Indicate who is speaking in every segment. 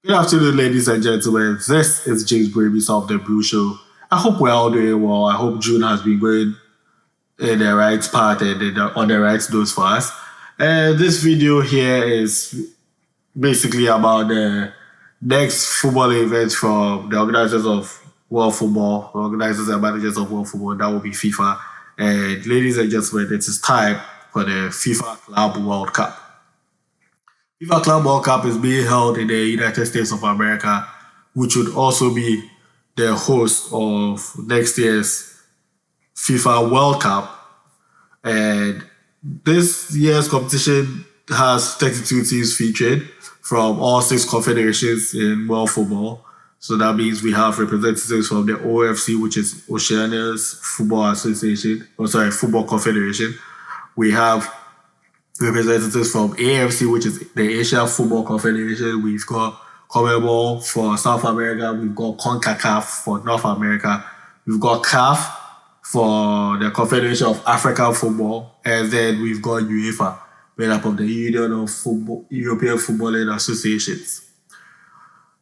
Speaker 1: Good afternoon, ladies and gentlemen. This is James Bravis of the Brew Show. I hope we're all doing well. I hope June has been going in the right path and on the right dose for us. And this video here is basically about the next football event from the organizers of World Football, organizers and managers of World Football. That will be FIFA. And ladies and gentlemen, it is time for the FIFA Club World Cup. FIFA Club World Cup is being held in the United States of America, which would also be the host of next year's FIFA World Cup. And this year's competition has 32 teams featured from all 6 confederations in world football. So that means we have representatives from the OFC, which is Oceania's Football Association, Football Confederation. We have representatives from AFC, which is the Asia Football Confederation. We've got CONMEBOL for South America. We've got CONCACAF for North America. We've got CAF for the Confederation of African Football. And then we've got UEFA, made up of the Union of European Footballing Associations.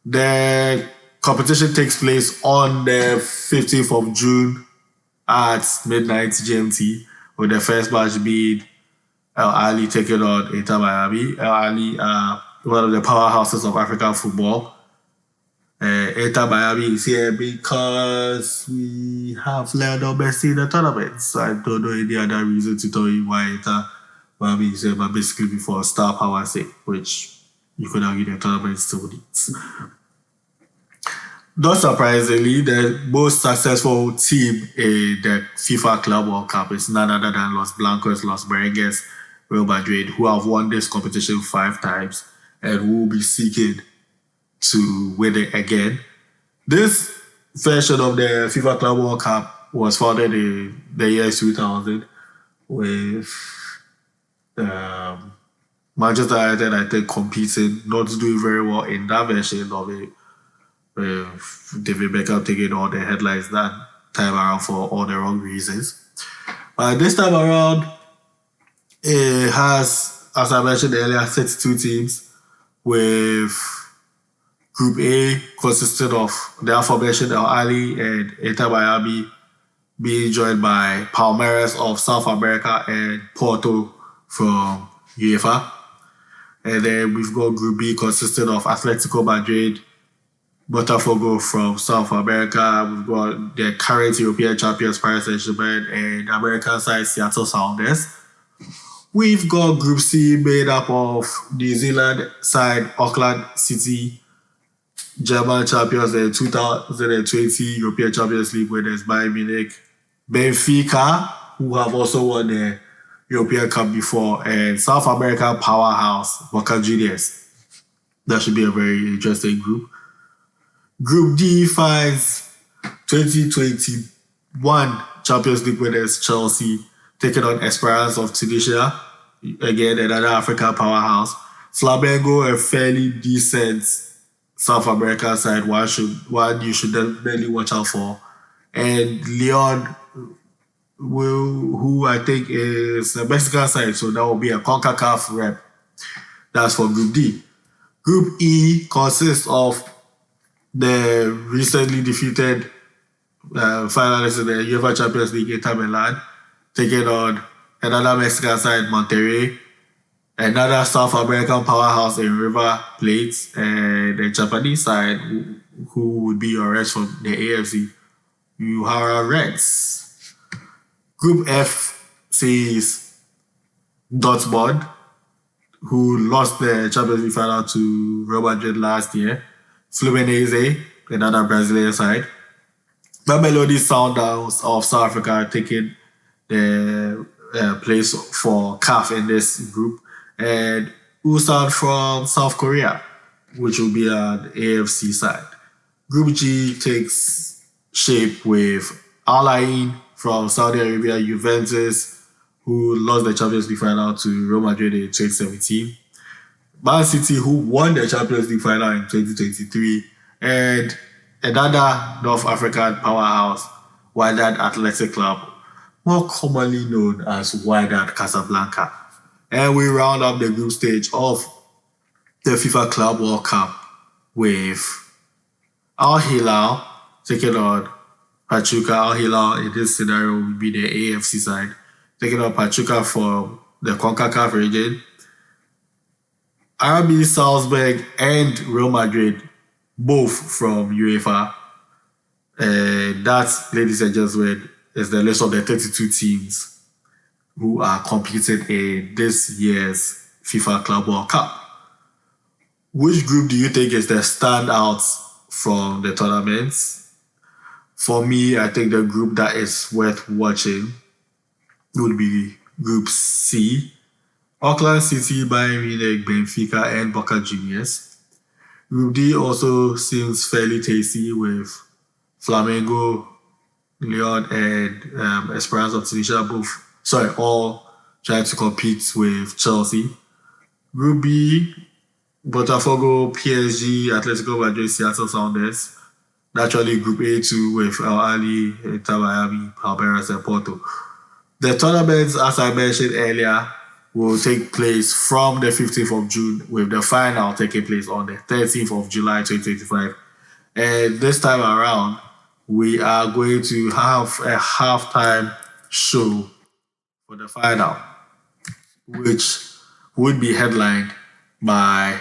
Speaker 1: The competition takes place on the 15th of June at midnight GMT, with the first match being Al Ahly taking on Inter Miami. Al Ahly are one of the powerhouses of African football. Inter Miami is here because we have Lionel Messi in the tournament. So I don't know any other reason to tell you why Inter Miami is here, but basically before star power sake, which you could argue the tournament still needs. Not surprisingly, the most successful team in the FIFA Club World Cup is none other than Los Blancos, Los Merengues, Real Madrid, who have won this competition 5 times and will be seeking to win it again. This version of the FIFA Club World Cup was founded in the year 2000 with Manchester United, I think, competing, not doing very well in that version of it. David Beckham taking all the headlines that time around for all the wrong reasons. But this time around, it has, as I mentioned earlier, 32 teams, with Group A consisting of the aforementioned Al Ahly and Inter Miami, being joined by Palmeiras of South America and Porto from UEFA. And then we've got Group B consisting of Atletico Madrid, Botafogo from South America. We've got the current European champions Paris Saint-Germain and American side Seattle Sounders. We've got Group C made up of New Zealand side Auckland City, German champions in 2020 European Champions League winners Bayern Munich, Benfica, who have also won the European Cup before, and South American powerhouse Boca Juniors. That should be a very interesting group. Group D finds 2021 Champions League winners Chelsea taking on Esperance of Tunisia, again another African powerhouse. Flamengo, a fairly decent South American side, one you should definitely watch out for. And Leon, who I think is a Mexican side, so that will be a CONCACAF rep. That's for Group D. Group E consists of the recently defeated finalists in the UEFA Champions League, Inter Milan, taking on another Mexican side, Monterrey, another South American powerhouse in River Plate, and the Japanese side, who would be your Reds from the AFC, Uehara Reds. Group F sees Dortmund, who lost the Champions League final to Real Madrid last year, Fluminense, another Brazilian side, Mamelodi Sundowns of South Africa taking the place for CAF in this group, and Ulsan from South Korea, which will be an AFC side. Group G takes shape with Al Ain from Saudi Arabia, Juventus, who lost the Champions League final to Real Madrid in 2017, Man City, who won the Champions League final in 2023, and another North African powerhouse, Wydad Athletic Club, more commonly known as Wydad Casablanca. And we round up the group stage of the FIFA Club World Cup with Al Hilal taking on Pachuca. Al Hilal in this scenario would be the AFC side, taking on Pachuca for the CONCACAF region. RB Salzburg and Real Madrid, both from UEFA. That, ladies and gentlemen, is the list of the 32 teams who are competing in this year's FIFA Club World Cup. Which group do you think is the standout from the tournaments? For me, I think the group that is worth watching would be Group C. Auckland City, Bayern Munich, Benfica, and Boca Juniors. Group D also seems fairly tasty with Flamengo, Lyon, and Esperance of Tunisia, all trying to compete with Chelsea. Group B, Botafogo, PSG, Atletico Madrid, Seattle Sounders. Naturally, Group A too with Al Ahly, Inter Miami, Palmeiras, and Porto. The tournaments, as I mentioned earlier, will take place from the 15th of June, with the final taking place on the 13th of July 2025. And this time around, we are going to have a halftime show for the final, which would be headlined by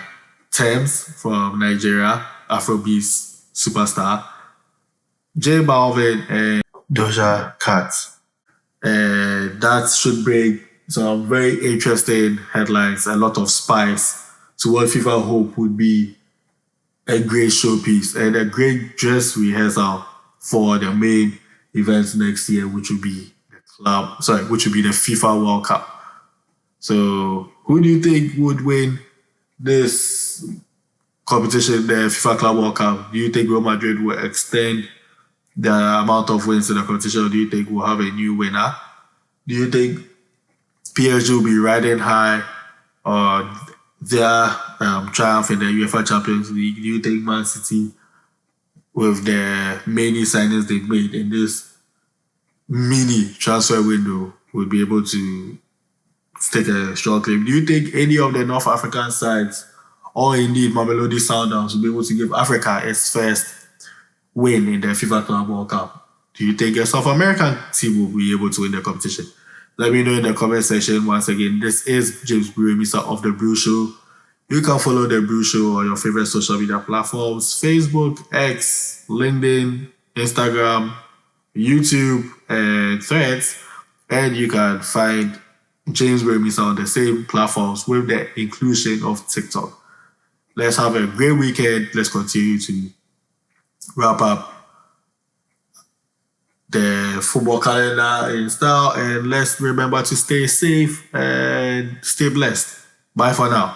Speaker 1: Thames from Nigeria, Afrobeats superstar, J Balvin, and Doja Cat. That should bring some very interesting headlines, a lot of spice to what FIFA hope would be a great showpiece and a great dress rehearsal for the main events next year, which will be the FIFA World Cup. So, who do you think would win this competition, the FIFA Club World Cup? Do you think Real Madrid will extend the amount of wins in the competition, or do you think we'll have a new winner? Do you think PSG will be riding high on their triumph in the UEFA Champions League? Do you think Man City, with the many signings they've made in this mini transfer window, will be able to take a strong claim? Do you think any of the North African sides, or indeed Mamelodi Sundowns, will be able to give Africa its first win in the FIFA Club World Cup? Do you think a South American team will be able to win the competition? Let me know in the comment section. Once again, this is James Brew of the Brew Show. You can follow the Brew Show on your favorite social media platforms: Facebook, X, LinkedIn, Instagram, YouTube, and Threads. And you can find James Brew on the same platforms with the inclusion of TikTok. Let's have a great weekend. Let's continue to wrap up the football calendar in style, and let's remember to stay safe and stay blessed. Bye for now.